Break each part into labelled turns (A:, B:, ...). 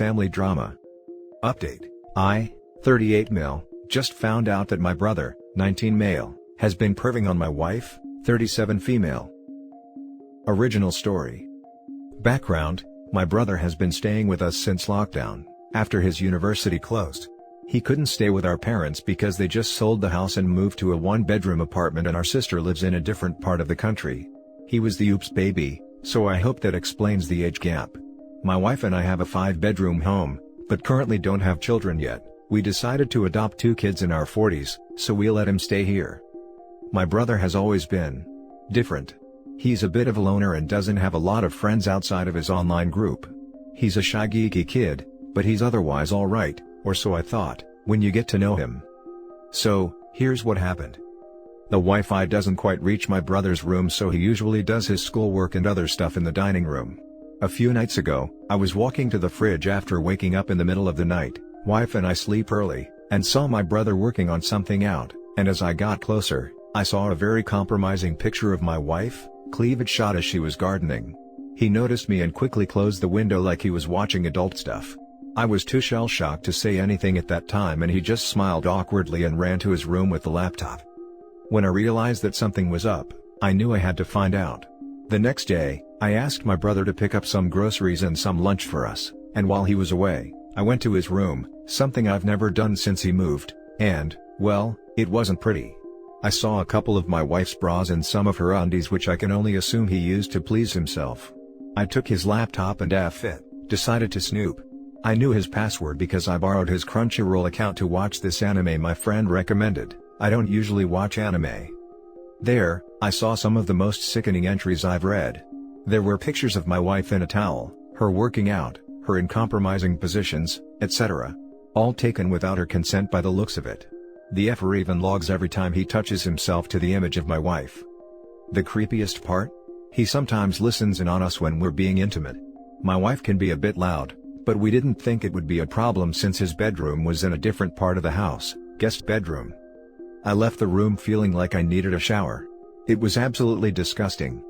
A: family drama. Update. I, 38 male, just found out that my brother, 19 male, has been perving on my wife, 37 female. Original story. Background: my brother has been staying with us since lockdown, after his university closed. He couldn't stay with our parents because they just sold the house and moved to a one-bedroom apartment, and our sister lives in a different part of the country. He was the oops baby, so I hope that explains the age gap. My wife and I have a 5-bedroom home, but currently don't have children yet. We decided to adopt 2 kids in our 40s, so we let him stay here. My brother has always been different. He's a bit of a loner and doesn't have a lot of friends outside of his online group. He's a shy geeky kid, but he's otherwise alright, or so I thought, when you get to know him. So, here's what happened. The Wi-Fi doesn't quite reach my brother's room, so he usually does his schoolwork and other stuff in the dining room. A few nights ago, I was walking to the fridge after waking up in the middle of the night. Wife and I sleep early, and saw my brother working on something out, and as I got closer, I saw a very compromising picture of my wife, cleavage shot as she was gardening. He noticed me and quickly closed the window like he was watching adult stuff. I was too shell-shocked to say anything at that time, and he just smiled awkwardly and ran to his room with the laptop. When I realized that something was up, I knew I had to find out. The next day, I asked my brother to pick up some groceries and some lunch for us, and while he was away, I went to his room, something I've never done since he moved, and, well, it wasn't pretty. I saw a couple of my wife's bras and some of her undies, which I can only assume he used to please himself. I took his laptop and decided to snoop. I knew his password because I borrowed his Crunchyroll account to watch this anime my friend recommended. I don't usually watch anime. There, I saw some of the most sickening entries I've read. There were pictures of my wife in a towel, her working out, her in compromising positions, etc. All taken without her consent by the looks of it. The effer even logs every time he touches himself to the image of my wife. The creepiest part? He sometimes listens in on us when we're being intimate. My wife can be a bit loud, but we didn't think it would be a problem since his bedroom was in a different part of the house, guest bedroom. I left the room feeling like I needed a shower. It was absolutely disgusting.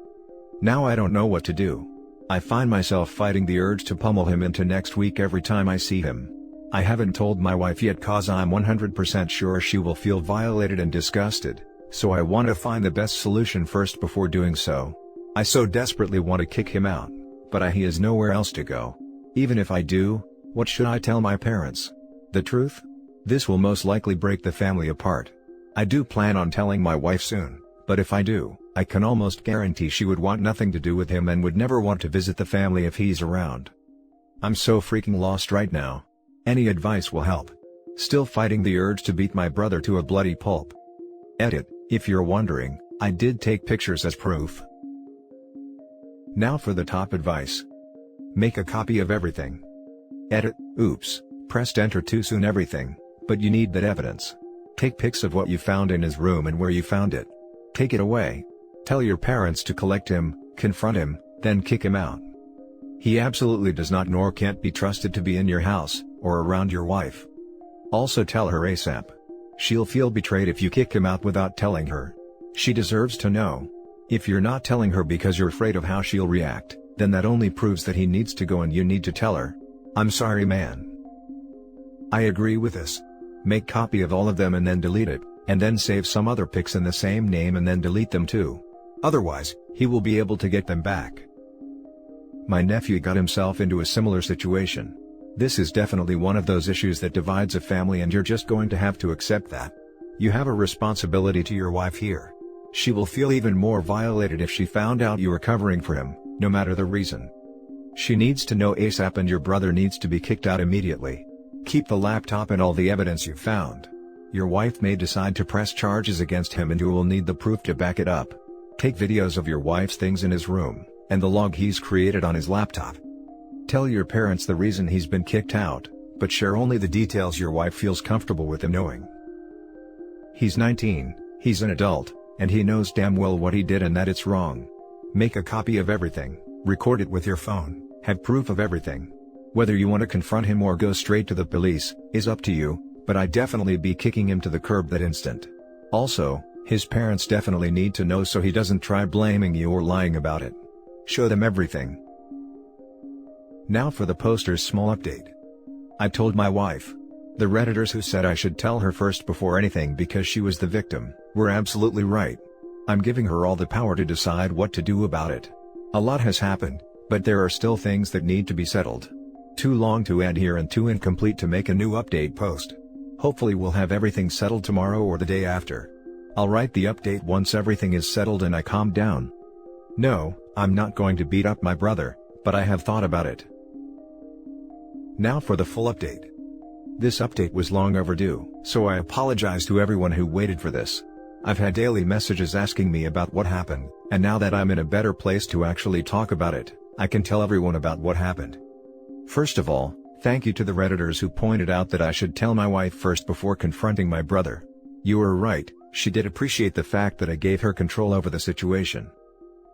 A: Now I don't know what to do. I find myself fighting the urge to pummel him into next week every time I see him. I haven't told my wife yet cause I'm 100% sure she will feel violated and disgusted, so I want to find the best solution first before doing so. I so desperately want to kick him out, but he has nowhere else to go. Even if I do, what should I tell my parents? The truth? This will most likely break the family apart. I do plan on telling my wife soon, but if I do, I can almost guarantee she would want nothing to do with him and would never want to visit the family if he's around. I'm so freaking lost right now. Any advice will help. Still fighting the urge to beat my brother to a bloody pulp. Edit: if you're wondering, I did take pictures as proof. Now for the top advice. Make a copy of everything. Edit: oops, pressed enter too soon. Everything, but you need that evidence. Take pics of what you found in his room and where you found it. Take it away. Tell your parents to collect him, confront him, then kick him out. He absolutely does not nor can't be trusted to be in your house, or around your wife. Also tell her ASAP. She'll feel betrayed if you kick him out without telling her. She deserves to know. If you're not telling her because you're afraid of how she'll react, then that only proves that he needs to go and you need to tell her. I'm sorry, man. I agree with this. Make copy of all of them and then delete it, and then save some other pics in the same name and then delete them too. Otherwise, he will be able to get them back. My nephew got himself into a similar situation. This is definitely one of those issues that divides a family, and you're just going to have to accept that. You have a responsibility to your wife here. She will feel even more violated if she found out you were covering for him, no matter the reason. She needs to know ASAP, and your brother needs to be kicked out immediately. Keep the laptop and all the evidence you found. Your wife may decide to press charges against him and you will need the proof to back it up. Take videos of your wife's things in his room, and the log he's created on his laptop. Tell your parents the reason he's been kicked out, but share only the details your wife feels comfortable with him knowing. He's 19, he's an adult, and he knows damn well what he did and that it's wrong. Make a copy of everything, record it with your phone, have proof of everything. Whether you want to confront him or go straight to the police, is up to you, but I'd definitely be kicking him to the curb that instant. Also, his parents definitely need to know so he doesn't try blaming you or lying about it. Show them everything. Now for the poster's small update. I told my wife. The Redditors who said I should tell her first before anything because she was the victim, were absolutely right. I'm giving her all the power to decide what to do about it. A lot has happened, but there are still things that need to be settled. Too long to add here and too incomplete to make a new update post. Hopefully we'll have everything settled tomorrow or the day after. I'll write the update once everything is settled and I calm down. No, I'm not going to beat up my brother, but I have thought about it. Now for the full update. This update was long overdue, so I apologize to everyone who waited for this. I've had daily messages asking me about what happened, and now that I'm in a better place to actually talk about it, I can tell everyone about what happened. First of all, thank you to the Redditors who pointed out that I should tell my wife first before confronting my brother. You were right, she did appreciate the fact that I gave her control over the situation.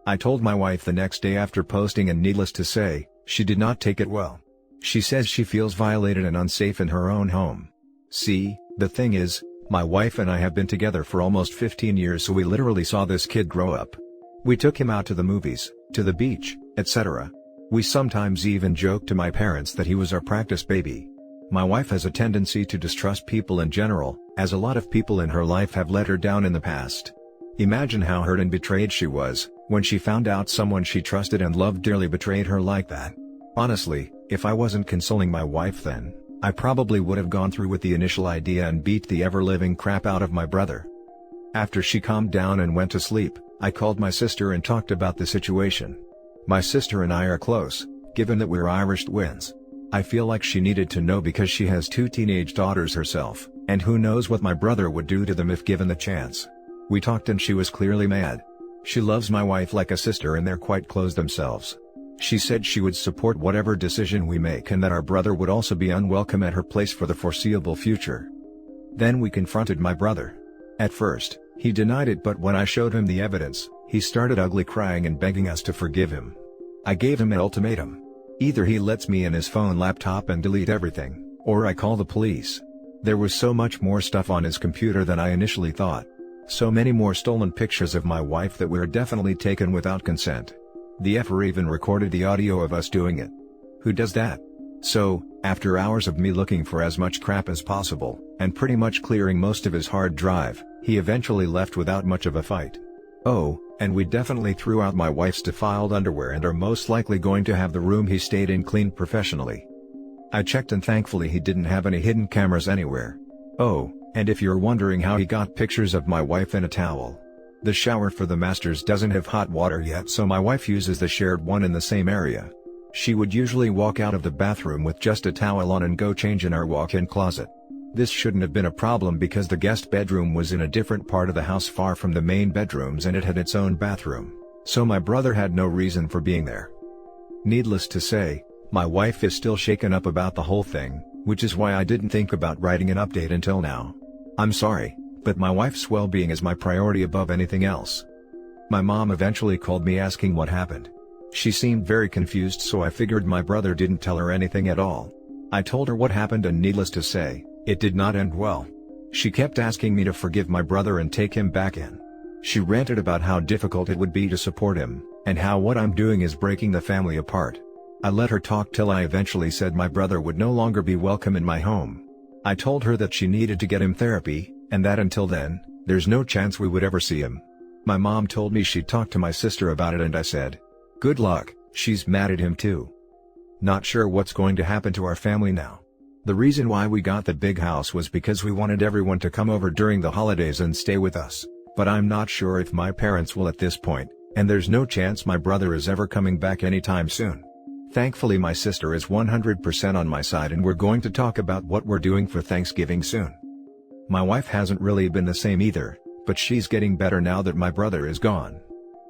A: I told my wife the next day after posting, and needless to say, she did not take it well. She says she feels violated and unsafe in her own home. See, the thing is, my wife and I have been together for almost 15 years, so we literally saw this kid grow up. We took him out to the movies, to the beach, etc. We sometimes even joked to my parents that he was our practice baby. My wife has a tendency to distrust people in general, as a lot of people in her life have let her down in the past. Imagine how hurt and betrayed she was, when she found out someone she trusted and loved dearly betrayed her like that. Honestly, if I wasn't consoling my wife then, I probably would have gone through with the initial idea and beat the ever-living crap out of my brother. After she calmed down and went to sleep, I called my sister and talked about the situation. My sister and I are close, given that we're Irish twins. I feel like she needed to know because she has 2 teenage daughters herself, and who knows what my brother would do to them if given the chance. We talked and she was clearly mad. She loves my wife like a sister and they're quite close themselves. She said she would support whatever decision we make and that our brother would also be unwelcome at her place for the foreseeable future. Then we confronted my brother. At first, he denied it, but when I showed him the evidence, he started ugly crying and begging us to forgive him. I gave him an ultimatum. Either he lets me in his phone laptop and delete everything, or I call the police. There was so much more stuff on his computer than I initially thought. So many more stolen pictures of my wife that were definitely taken without consent. The effer even recorded the audio of us doing it. Who does that? So, after hours of me looking for as much crap as possible, and pretty much clearing most of his hard drive, he eventually left without much of a fight. Oh, and we definitely threw out my wife's defiled underwear and are most likely going to have the room he stayed in cleaned professionally. I checked and thankfully he didn't have any hidden cameras anywhere. Oh, and if you're wondering how he got pictures of my wife in a towel, the shower for the masters doesn't have hot water yet, so my wife uses the shared one in the same area. She would usually walk out of the bathroom with just a towel on and go change in our walk-in closet. This shouldn't have been a problem because the guest bedroom was in a different part of the house far from the main bedrooms and it had its own bathroom, so my brother had no reason for being there. Needless to say, my wife is still shaken up about the whole thing, which is why I didn't think about writing an update until now. I'm sorry, but my wife's well-being is my priority above anything else. My mom eventually called me asking what happened. She seemed very confused, so I figured my brother didn't tell her anything at all. I told her what happened and needless to say, it did not end well. She kept asking me to forgive my brother and take him back in. She ranted about how difficult it would be to support him, and how what I'm doing is breaking the family apart. I let her talk till I eventually said my brother would no longer be welcome in my home. I told her that she needed to get him therapy, and that until then, there's no chance we would ever see him. My mom told me she'd talk to my sister about it and I said, good luck, she's mad at him too. Not sure what's going to happen to our family now. The reason why we got the big house was because we wanted everyone to come over during the holidays and stay with us, but I'm not sure if my parents will at this point, and there's no chance my brother is ever coming back anytime soon. Thankfully my sister is 100% on my side and we're going to talk about what we're doing for Thanksgiving soon. My wife hasn't really been the same either, but she's getting better now that my brother is gone.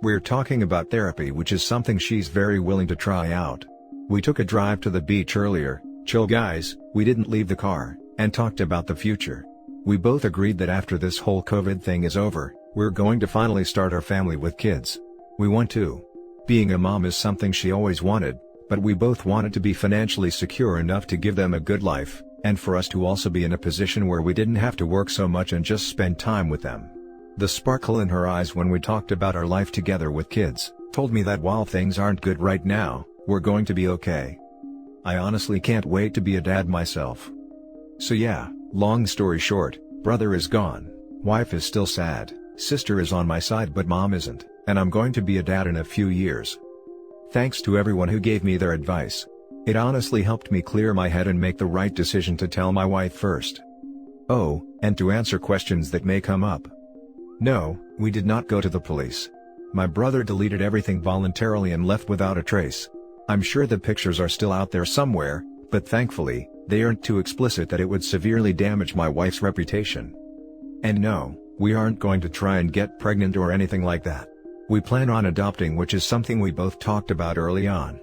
A: We're talking about therapy, which is something she's very willing to try out. We took a drive to the beach earlier, chill guys, we didn't leave the car, and talked about the future. We both agreed that after this whole COVID thing is over, we're going to finally start our family with kids. We want to. Being a mom is something she always wanted, but we both wanted to be financially secure enough to give them a good life, and for us to also be in a position where we didn't have to work so much and just spend time with them. The sparkle in her eyes when we talked about our life together with kids, told me that while things aren't good right now, we're going to be okay. I honestly can't wait to be a dad myself. So yeah, long story short, brother is gone, wife is still sad, sister is on my side but mom isn't, and I'm going to be a dad in a few years. Thanks to everyone who gave me their advice. It honestly helped me clear my head and make the right decision to tell my wife first. Oh, and to answer questions that may come up. No, we did not go to the police. My brother deleted everything voluntarily and left without a trace. I'm sure the pictures are still out there somewhere, but thankfully, they aren't too explicit that it would severely damage my wife's reputation. And no, we aren't going to try and get pregnant or anything like that. We plan on adopting, which is something we both talked about early on.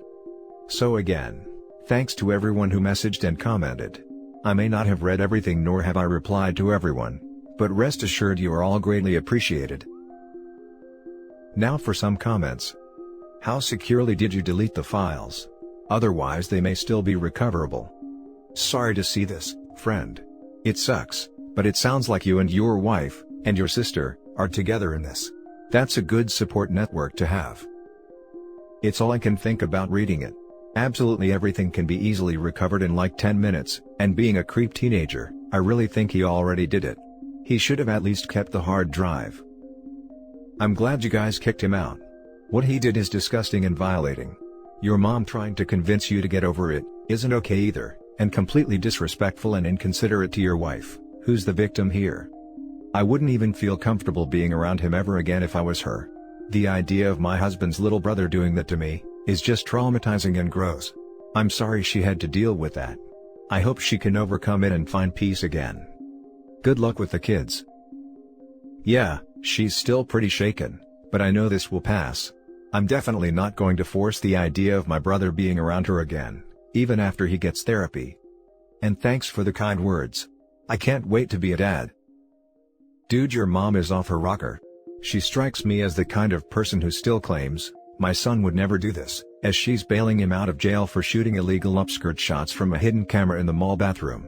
A: So again, thanks to everyone who messaged and commented. I may not have read everything nor have I replied to everyone, but rest assured you are all greatly appreciated. Now for some comments. How securely did you delete the files? Otherwise they may still be recoverable. Sorry to see this, friend. It sucks, but it sounds like you and your wife, and your sister, are together in this. That's a good support network to have. It's all I can think about reading it. Absolutely everything can be easily recovered in like 10 minutes, and being a creep teenager, I really think he already did it. He should have at least kept the hard drive. I'm glad you guys kicked him out. What he did is disgusting and violating. Your mom trying to convince you to get over it, isn't okay either, and completely disrespectful and inconsiderate to your wife, who's the victim here. I wouldn't even feel comfortable being around him ever again if I was her. The idea of my husband's little brother doing that to me is just traumatizing and gross. I'm sorry she had to deal with that. I hope she can overcome it and find peace again. Good luck with the kids. Yeah, she's still pretty shaken, but I know this will pass. I'm definitely not going to force the idea of my brother being around her again, even after he gets therapy. And thanks for the kind words. I can't wait to be a dad. Dude, your mom is off her rocker. She strikes me as the kind of person who still claims, my son would never do this, as she's bailing him out of jail for shooting illegal upskirt shots from a hidden camera in the mall bathroom.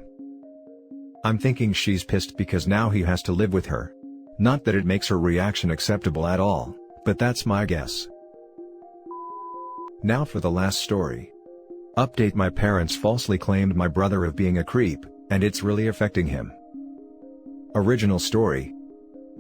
A: I'm thinking she's pissed because now he has to live with her. Not that it makes her reaction acceptable at all, but that's my guess. Now for the last story. Update: my parents falsely claimed my brother of being a creep, and it's really affecting him. Original story.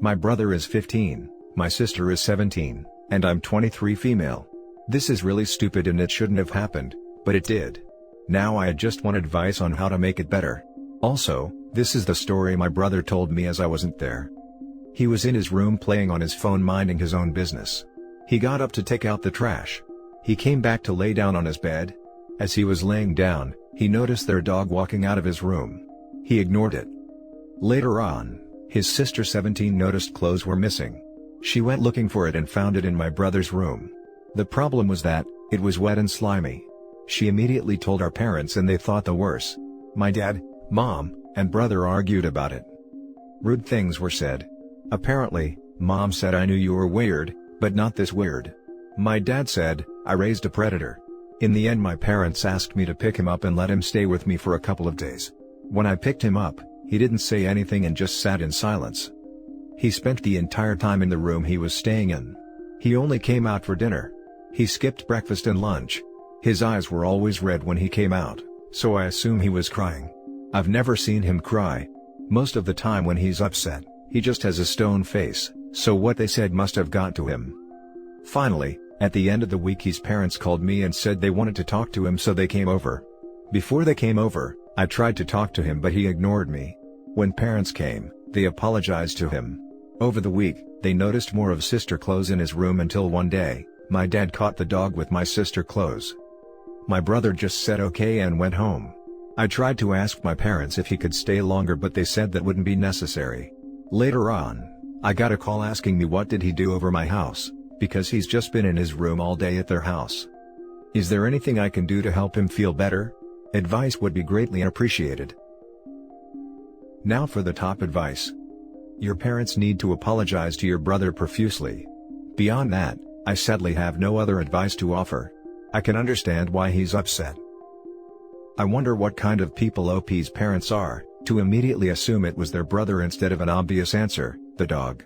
A: My brother is 15, my sister is 17, and I'm 23 female. This is really stupid and it shouldn't have happened, but it did. Now I just want advice on how to make it better. Also, this is the story my brother told me as I wasn't there. He was in his room playing on his phone minding his own business. He got up to take out the trash. He came back to lay down on his bed. As he was laying down, he noticed their dog walking out of his room. He ignored it. Later on, his sister 17 noticed clothes were missing. She went looking for it and found it in my brother's room. The problem was that, it was wet and slimy. She immediately told our parents and they thought the worst. My dad, mom, and brother argued about it. Rude things were said. Apparently, mom said I knew you were weird, but not this weird. My dad said, I raised a predator. In the end my parents asked me to pick him up and let him stay with me for a couple of days. When I picked him up, he didn't say anything and just sat in silence. He spent the entire time in the room he was staying in. He only came out for dinner. He skipped breakfast and lunch. His eyes were always red when he came out, so I assume he was crying. I've never seen him cry. Most of the time when he's upset, he just has a stone face, so what they said must have got to him. Finally, at the end of the week his parents called me and said they wanted to talk to him, so they came over. Before they came over, I tried to talk to him but he ignored me. When parents came, they apologized to him. Over the week, they noticed more of sister clothes in his room until one day, my dad caught the dog with my sister clothes. My brother just said okay and went home. I tried to ask my parents if he could stay longer but they said that wouldn't be necessary. Later on, I got a call asking me what did he do over my house, because he's just been in his room all day at their house. Is there anything I can do to help him feel better? Advice would be greatly appreciated. Now for the top advice. Your parents need to apologize to your brother profusely. Beyond that, I sadly have no other advice to offer. I can understand why he's upset. I wonder what kind of people OP's parents are, to immediately assume it was their brother instead of an obvious answer, the dog.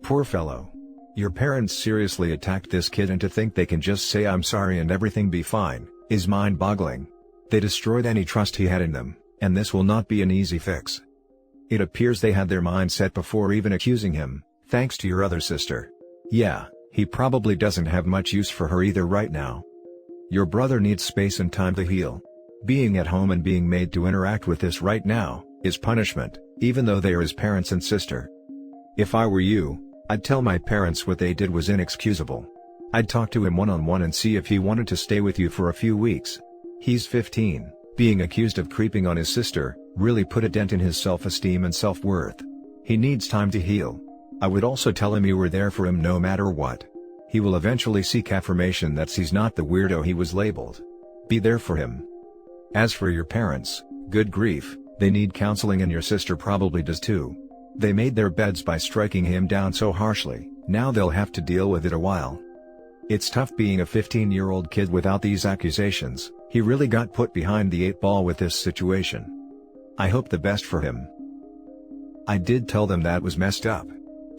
A: Poor fellow. Your parents seriously attacked this kid, and to think they can just say I'm sorry and everything be fine, is mind-boggling. They destroyed any trust he had in them, and this will not be an easy fix. It appears they had their mind set before even accusing him, thanks to your other sister. Yeah, he probably doesn't have much use for her either right now. Your brother needs space and time to heal. Being at home and being made to interact with this right now is punishment, even though they are his parents and sister. If I were you, I'd tell my parents what they did was inexcusable. I'd talk to him one-on-one and see if he wanted to stay with you for a few weeks. He's 15, being accused of creeping on his sister really put a dent in his self-esteem and self-worth. He needs time to heal. I would also tell him you were there for him no matter what. He will eventually seek affirmation that he's not the weirdo he was labeled. Be there for him. As for your parents, good grief, they need counseling and your sister probably does too. They made their beds by striking him down so harshly, now they'll have to deal with it a while. It's tough being a 15-year-old kid without these accusations. He really got put behind the 8 ball with this situation. I hope the best for him. I did tell them that was messed up.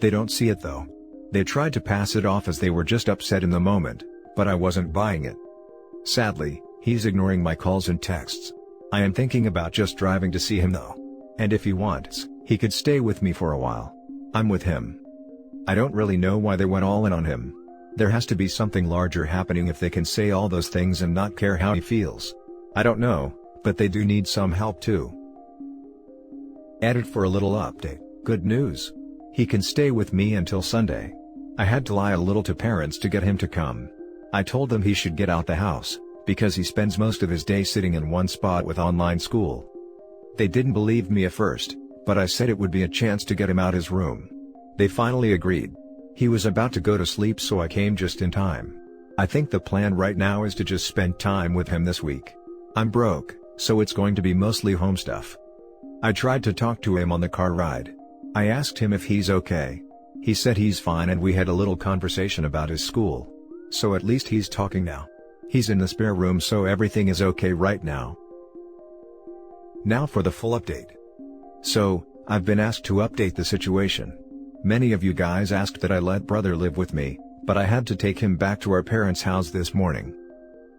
A: They don't see it though. They tried to pass it off as they were just upset in the moment, but I wasn't buying it. Sadly, he's ignoring my calls and texts. I am thinking about just driving to see him though. And if he wants, he could stay with me for a while. I'm with him. I don't really know why they went all in on him. There has to be something larger happening if they can say all those things and not care how he feels. I don't know, but they do need some help too. Edit for a little update. Good news. He can stay with me until Sunday. I had to lie a little to parents to get him to come. I told them he should get out the house, because he spends most of his day sitting in one spot with online school. They didn't believe me at first, but I said it would be a chance to get him out his room. They finally agreed. He was about to go to sleep so I came just in time. I think the plan right now is to just spend time with him this week. I'm broke, so it's going to be mostly home stuff. I tried to talk to him on the car ride. I asked him if he's okay. He said he's fine and we had a little conversation about his school. So at least he's talking now. He's in the spare room so everything is okay right now. Now for the full update. So, I've been asked to update the situation. Many of you guys asked that I let brother live with me, but I had to take him back to our parents' house this morning.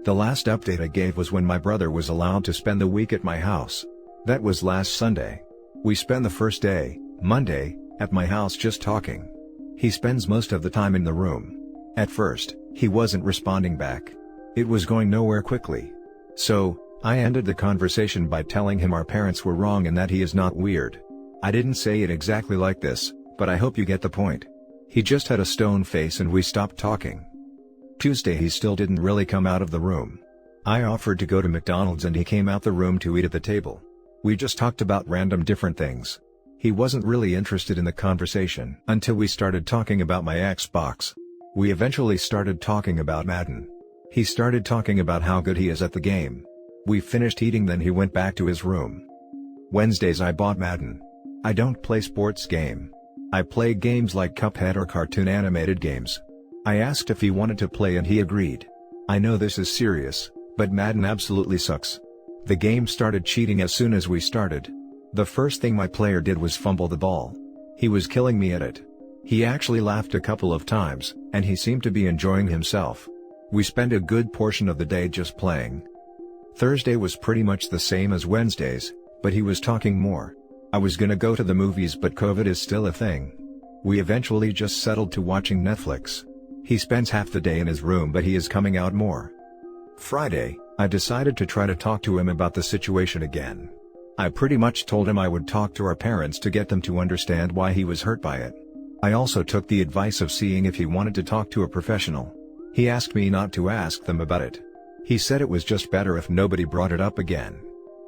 A: The last update I gave was when my brother was allowed to spend the week at my house. That was last Sunday. We spent the first day, Monday, at my house just talking. He spends most of the time in the room. At first, he wasn't responding back. It was going nowhere quickly. So, I ended the conversation by telling him our parents were wrong and that he is not weird. I didn't say it exactly like this, but I hope you get the point. He just had a stone face and we stopped talking. Tuesday he still didn't really come out of the room. I offered to go to McDonald's and he came out the room to eat at the table. We just talked about random different things. He wasn't really interested in the conversation until we started talking about my Xbox. We eventually started talking about Madden. He started talking about how good he is at the game. We finished eating, then he went back to his room. Wednesdays I bought Madden. I don't play sports game. I play games like Cuphead or cartoon animated games. I asked if he wanted to play and he agreed. I know this is serious, but Madden absolutely sucks. The game started cheating as soon as we started. The first thing my player did was fumble the ball. He was killing me at it. He actually laughed a couple of times, and he seemed to be enjoying himself. We spent a good portion of the day just playing. Thursday was pretty much the same as Wednesdays, but he was talking more. I was gonna go to the movies but COVID is still a thing. We eventually just settled to watching Netflix. He spends half the day in his room but he is coming out more. Friday, I decided to try to talk to him about the situation again. I pretty much told him I would talk to our parents to get them to understand why he was hurt by it. I also took the advice of seeing if he wanted to talk to a professional. He asked me not to ask them about it. He said it was just better if nobody brought it up again.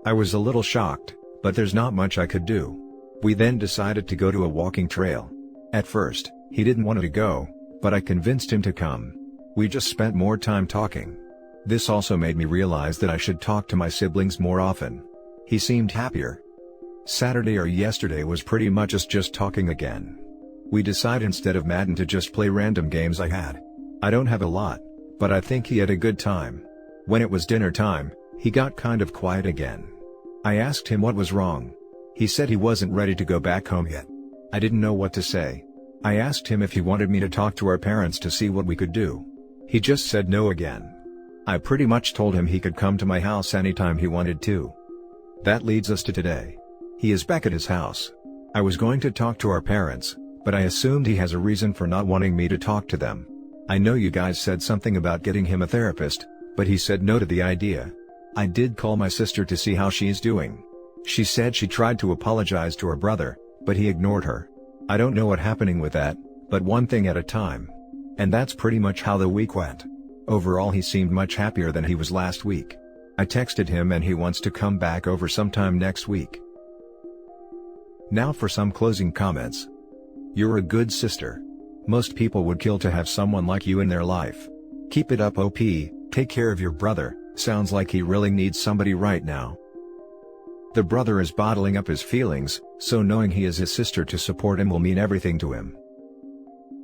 A: I was a little shocked, but there's not much I could do. We then decided to go to a walking trail. At first, he didn't want to go, but I convinced him to come. We just spent more time talking. This also made me realize that I should talk to my siblings more often. He seemed happier. Saturday or yesterday was pretty much us just talking again. We decided instead of Madden to just play random games I had. I don't have a lot, but I think he had a good time. When it was dinner time, he got kind of quiet again. I asked him what was wrong. He said he wasn't ready to go back home yet. I didn't know what to say. I asked him if he wanted me to talk to our parents to see what we could do. He just said no again. I pretty much told him he could come to my house anytime he wanted to. That leads us to today. He is back at his house. I was going to talk to our parents, but I assumed he has a reason for not wanting me to talk to them. I know you guys said something about getting him a therapist, but he said no to the idea. I did call my sister to see how she's doing. She said she tried to apologize to her brother, but he ignored her. I don't know what happening with that, but one thing at a time. And that's pretty much how the week went. Overall he seemed much happier than he was last week. I texted him and he wants to come back over sometime next week. Now for some closing comments. You're a good sister. Most people would kill to have someone like you in their life. Keep it up OP, take care of your brother, sounds like he really needs somebody right now. The brother is bottling up his feelings, so knowing he is his sister to support him will mean everything to him.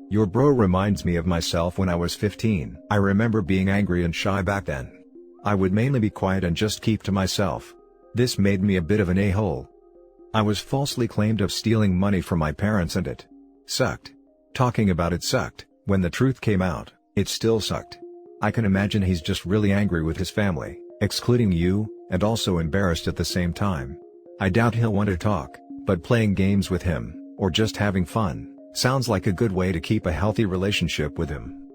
A: Your bro reminds me of myself when I was 15. I remember being angry and shy back then. I would mainly be quiet and just keep to myself. This made me a bit of an a-hole. I was falsely claimed of stealing money from my parents and it sucked. Talking about it sucked. When the truth came out, it still sucked. I can imagine he's just really angry with his family, excluding you, and also embarrassed at the same time. I doubt he'll want to talk, but playing games with him, or just having fun, sounds like a good way to keep a healthy relationship with him.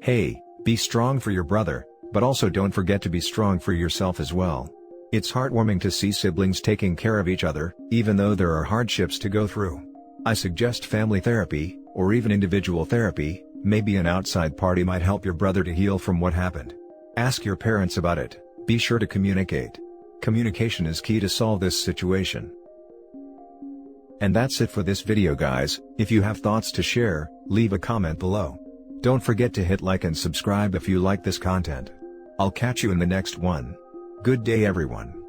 A: Hey, be strong for your brother, but also don't forget to be strong for yourself as well. It's heartwarming to see siblings taking care of each other, even though there are hardships to go through. I suggest family therapy, or even individual therapy. Maybe an outside party might help your brother to heal from what happened. Ask your parents about it. Be sure to communicate. Communication is key to solve this situation. And that's it for this video guys. If you have thoughts to share, leave a comment below. Don't forget to hit like and subscribe if you like this content. I'll catch you in the next one. Good day everyone.